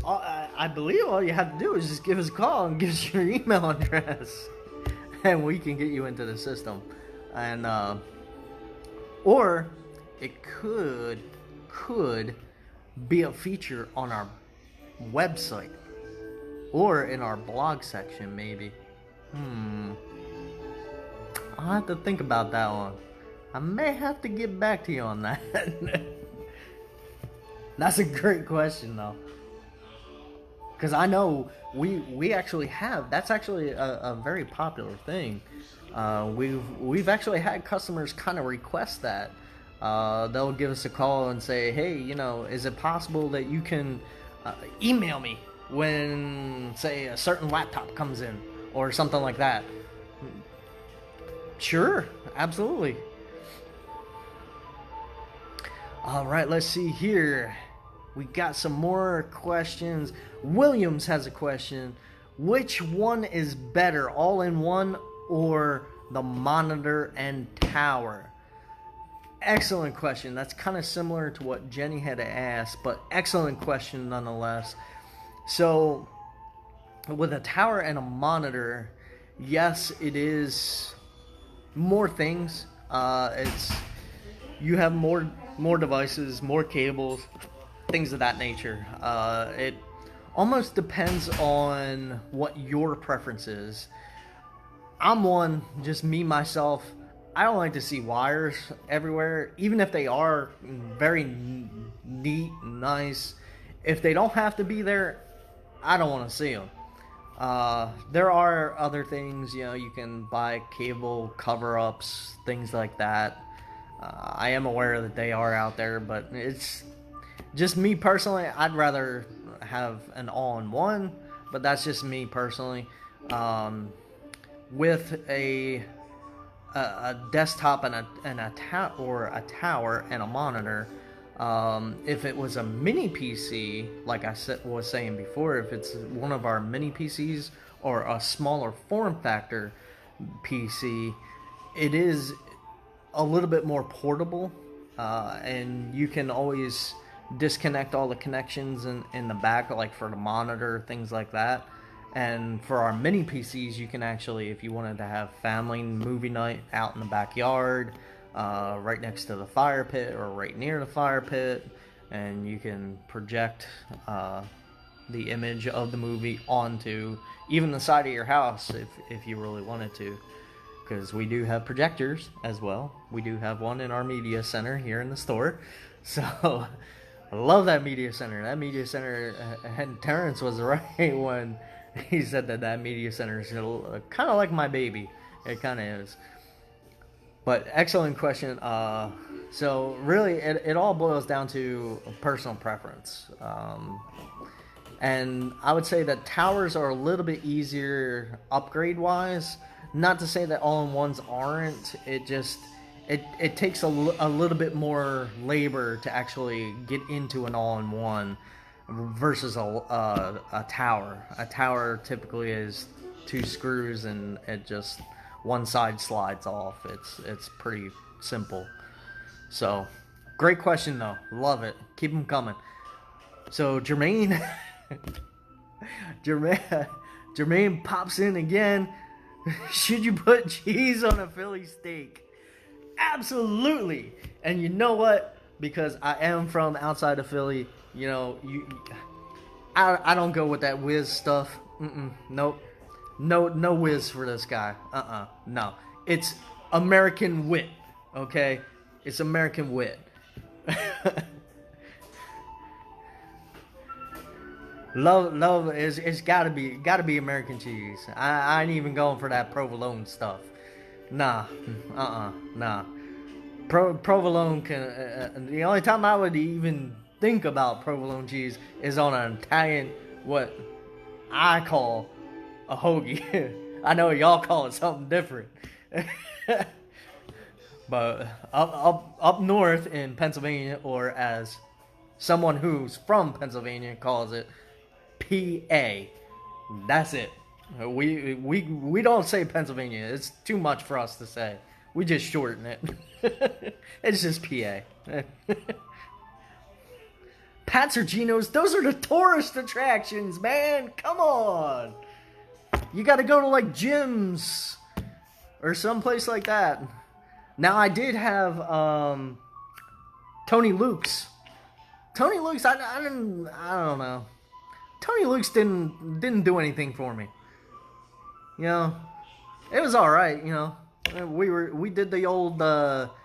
I believe all you have to do is just give us a call and give us your email address, and we can get you into the system. And or it could be a feature on our website or in our blog section, maybe. I'll have to think about that one. I may have to get back to you on that. That's a great question, though. Because I know we actually have. That's actually a very popular thing. We've actually had customers kind of request that. They'll give us a call and say, hey, is it possible that you can email me when, say, a certain laptop comes in or something like that? Sure, absolutely. All right, let's see here. We got some more questions. Williams has a question. Which one is better, all-in-one or the monitor and tower? Excellent question. That's kind of similar to what Jenny had asked, but excellent question nonetheless. So, with a tower and a monitor, yes, it is more things. You have more devices, more cables, things of that nature. It almost depends on what your preference is. I'm one, just me, myself, I don't like to see wires everywhere, even if they are very neat, nice. If they don't have to be there, I don't want to see them. There are other things, you can buy cable cover-ups, things like that. I am aware that they are out there, but it's just me personally. I'd rather have an all-in-one, but that's just me personally. With a desktop and a tower and a monitor. If it was a mini PC, like I was saying before, if it's one of our mini PCs or a smaller form factor PC, it is a little bit more portable, and you can always disconnect all the connections in the back, like for the monitor, things like that. And for our mini PCs, you can actually, if you wanted to have family movie night out in the backyard, right next to the fire pit or right near the fire pit, and you can project the image of the movie onto even the side of your house if you really wanted to. Because we do have projectors as well. We do have one in our media center here in the store. So I love that media center. That media center, and Terrence was right when he said that media center is kind of like my baby. It kind of is. But excellent question. So really, it all boils down to personal preference. And I would say that towers are a little bit easier upgrade-wise. Not to say that all-in-ones aren't. It just it takes a little bit more labor to actually get into an all-in-one versus a tower. A tower typically is 2 screws and it just one side slides off. It's pretty simple. So, great question though. Love it. Keep them coming. So Jermaine Jermaine pops in again. Should you put cheese on a Philly steak? Absolutely. And you know what? Because I am from outside of Philly, I don't go with that whiz stuff. Nope. No whiz for this guy. No. It's American wit. Okay? It's American wit. Love is it's gotta be American cheese. I ain't even going for that provolone stuff. Nah. Provolone can. The only time I would even think about provolone cheese is on an Italian, what I call a hoagie. I know y'all call it something different. But up north in Pennsylvania, or as someone who's from Pennsylvania calls it, PA. That's it. We don't say Pennsylvania. It's too much for us to say. We just shorten it. It's just PA. Pat's or Geno's, those are the tourist attractions, man. Come on. You got to go to like gyms or someplace like that. Now I did have Tony Luke's. Tony Luke's, I don't know. Tony Luke's didn't do anything for me. You know, it was all right. You know, we did the old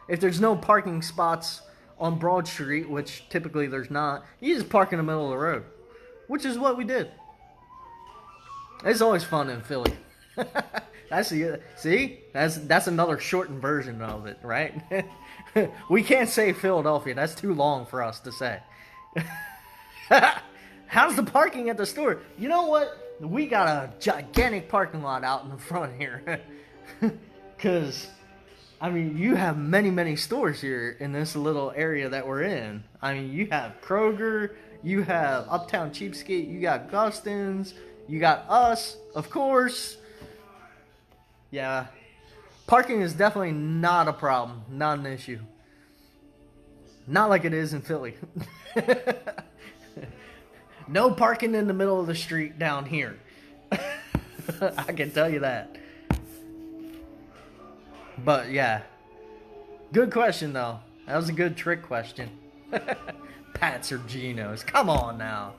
if there's no parking spots on Broad Street, which typically there's not, you just park in the middle of the road, which is what we did. It's always fun in Philly. That's another shortened version of it, right? We can't say Philadelphia. That's too long for us to say. How's the parking at the store? You know what? We got a gigantic parking lot out in the front here. Because, I mean, you have many, many stores here in this little area that we're in. I mean, you have Kroger, you have Uptown Cheapskate, you got Gustin's, you got us, of course. Yeah. Parking is definitely not a problem, not an issue. Not like it is in Philly. No parking in the middle of the street down here. I can tell you that. But yeah. Good question though. That was a good trick question. Pat's or Geno's. Come on now.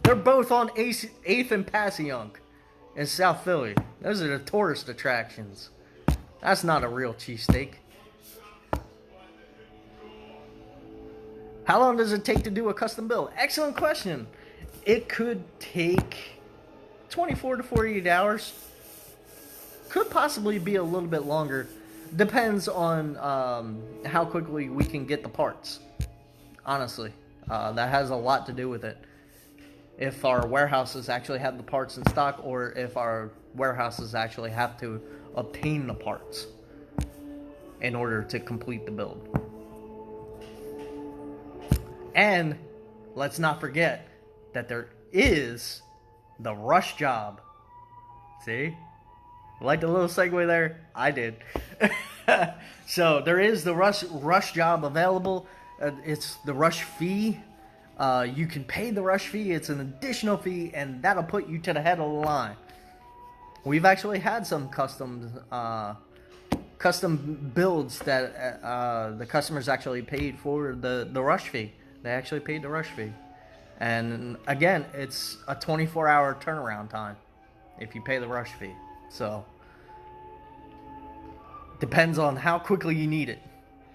They're both on 8th and Passyunk in South Philly. Those are the tourist attractions. That's not a real cheesesteak. How long does it take to do a custom build? Excellent question. It could take 24 to 48 hours. Could possibly be a little bit longer. Depends on how quickly we can get the parts. Honestly, that has a lot to do with it. If our warehouses actually have the parts in stock, or if our warehouses actually have to obtain the parts in order to complete the build. And let's not forget that there is the rush job. See? Like the little segue there? I did. So there is the rush job available. It's the rush fee. You can pay the rush fee. It's an additional fee, and that'll put you to the head of the line. We've actually had some custom builds that the customers actually paid for the rush fee. They actually paid the rush fee. And again, it's a 24-hour turnaround time if you pay the rush fee. So, depends on how quickly you need it.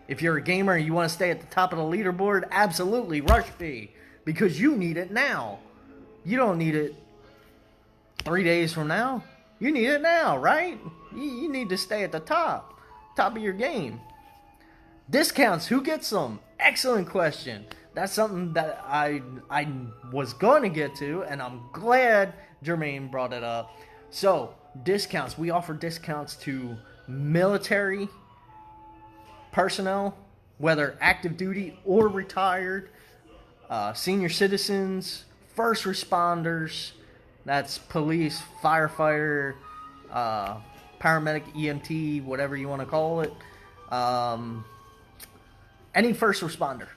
If you're a gamer and you want to stay at the top of the leaderboard, absolutely, rush fee. Because you need it now. You don't need it 3 days from now. You need it now, right? You need to stay at the top of your game. Discounts, who gets them? Excellent question. That's something that I was going to get to, and I'm glad Jermaine brought it up. So, discounts. We offer discounts to military personnel, whether active duty or retired, senior citizens, first responders, that's police, firefighter, paramedic, EMT, whatever you want to call it, any first responder.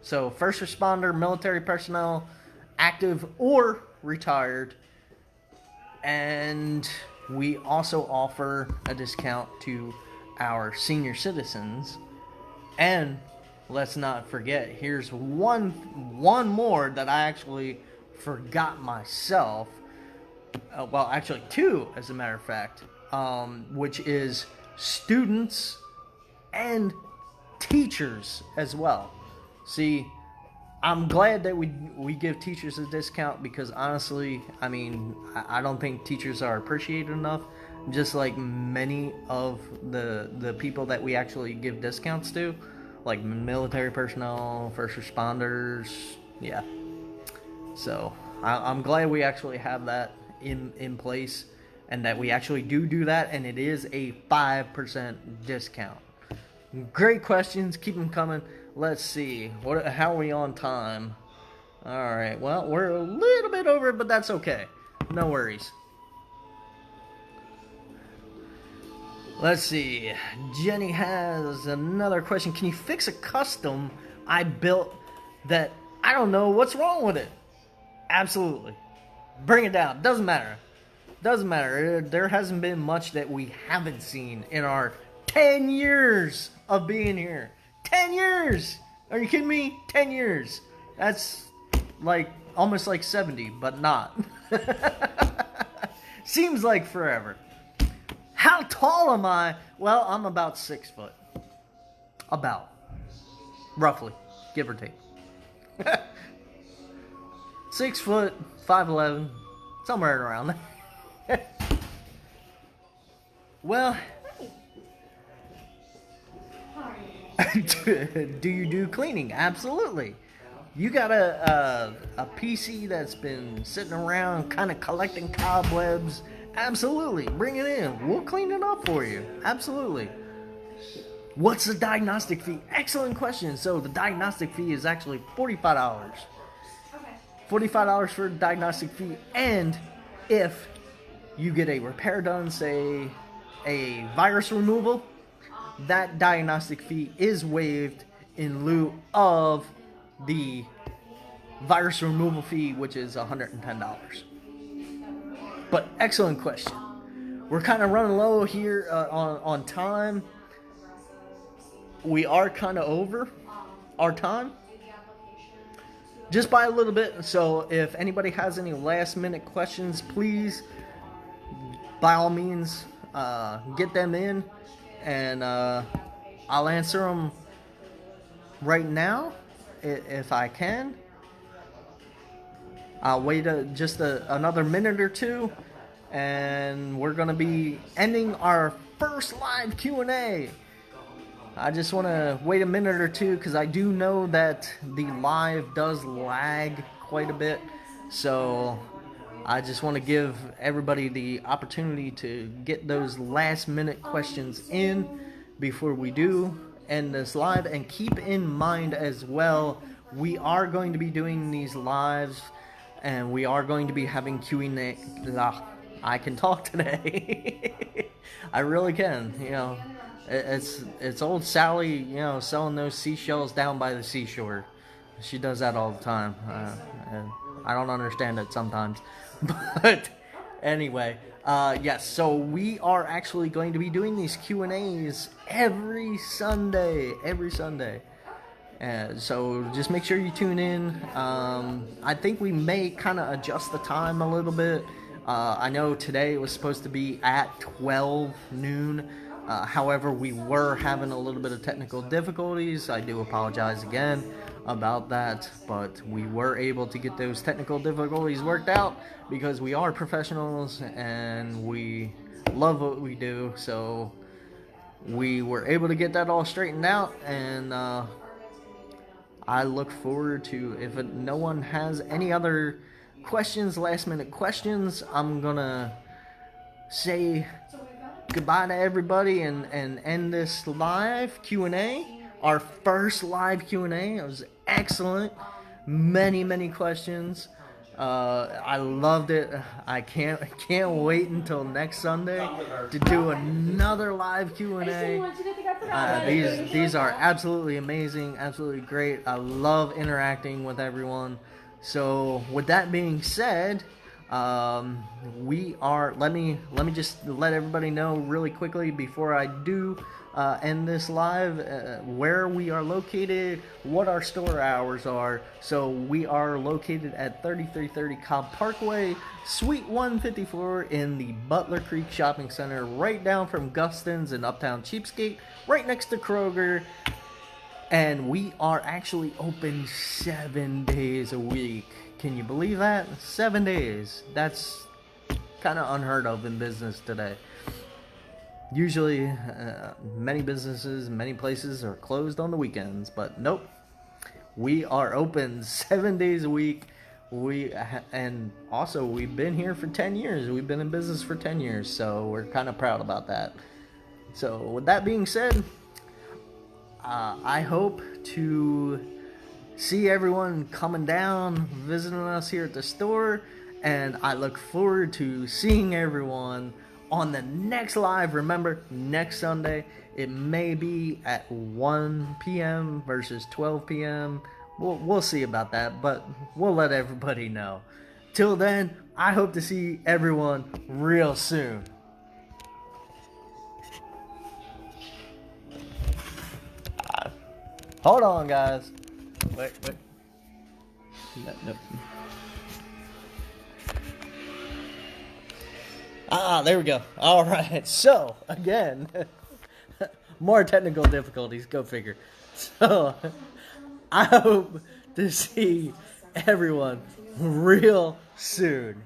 So first responder, military personnel, active or retired. And we also offer a discount to our senior citizens. And let's not forget, here's one more that I actually forgot myself. Well, actually two, as a matter of fact, which is students and teachers as well. See, I'm glad that we give teachers a discount because honestly, I mean, I don't think teachers are appreciated enough. Just like many of the people that we actually give discounts to, like military personnel, first responders, yeah. So I'm glad we actually have that in place, and that we actually do that, and it is a 5% discount. Great questions, keep them coming. Let's see, how are we on time? All right, well, we're a little bit over it, but that's okay. No worries. Let's see. Jenny has another question. Can you fix a custom I built that I don't know what's wrong with it? Absolutely. Bring it down. Doesn't matter. Doesn't matter. There hasn't been much that we haven't seen in our 10 years of being here. 10 years! Are you kidding me? 10 years. That's like almost like 70, but not. Seems like forever. How tall am I? Well, I'm about 6 foot. About. Roughly. Give or take. 6 foot, 5'11", somewhere around there. Well, do you do cleaning? Absolutely. You got a PC that's been sitting around kind of collecting cobwebs? Absolutely. Bring it in. We'll clean it up for you. Absolutely. What's the diagnostic fee? Excellent question. So the diagnostic fee is actually $45. $45 for a diagnostic fee, and if you get a repair done, say a virus removal, that diagnostic fee is waived in lieu of the virus removal fee, which is $110. But excellent question. We're kind of running low here on time. We are kind of over our time. Just by a little bit. So if anybody has any last minute questions, please, by all means, get them in, and I'll answer them right now if I can. I'll wait just another minute or two, and we're going to be ending our first live Q&A. I just want to wait a minute or two because I do know that the live does lag quite a bit. So I just want to give everybody the opportunity to get those last minute questions in before we do end this live. And keep in mind as well, we are going to be doing these lives and we are going to be having Q&A. I can talk today. I really can, you know. It's old Sally, you know, selling those seashells down by the seashore. She does that all the time. And I don't understand it sometimes. But anyway, yes, so we are actually going to be doing these Q&As every Sunday. So just make sure you tune in. I think we may kind of adjust the time a little bit. I know today it was supposed to be at 12 noon. However, we were having a little bit of technical difficulties. I do apologize again about that, but we were able to get those technical difficulties worked out because we are professionals and we love what we do. So we were able to get that all straightened out, and I look forward to, if no one has any other questions, last minute questions, I'm gonna say goodbye to everybody and end this live Q&A. Our first live Q&A. It was excellent. Many questions. I loved it. I can't wait until next Sunday to do another live Q&A. These are absolutely amazing, absolutely great. I love interacting with everyone. So with that being said, we are, let me just let everybody know really quickly before I do end this live, where we are located, what our store hours are. So we are located at 3330 Cobb Parkway, Suite 154 in the Butler Creek Shopping Center, right down from Guston's in Uptown Cheapskate, right next to Kroger. And we are actually open 7 days a week. Can you believe that? 7 days. That's kind of unheard of in business today. Usually, many businesses, many places are closed on the weekends, but nope. We are open 7 days a week. And also, we've been here for 10 years. We've been in business for 10 years, so we're kind of proud about that. So, with that being said, I hope to see everyone coming down, visiting us here at the store, and I look forward to seeing everyone on the next live. Remember, next Sunday, it may be at 1 p.m. versus 12 p.m. We'll see about that, but we'll let everybody know. Till then, I hope to see everyone real soon. Hold on, guys. Wait. No. There we go. All right. So, again, more technical difficulties. Go figure. So, I hope to see everyone real soon.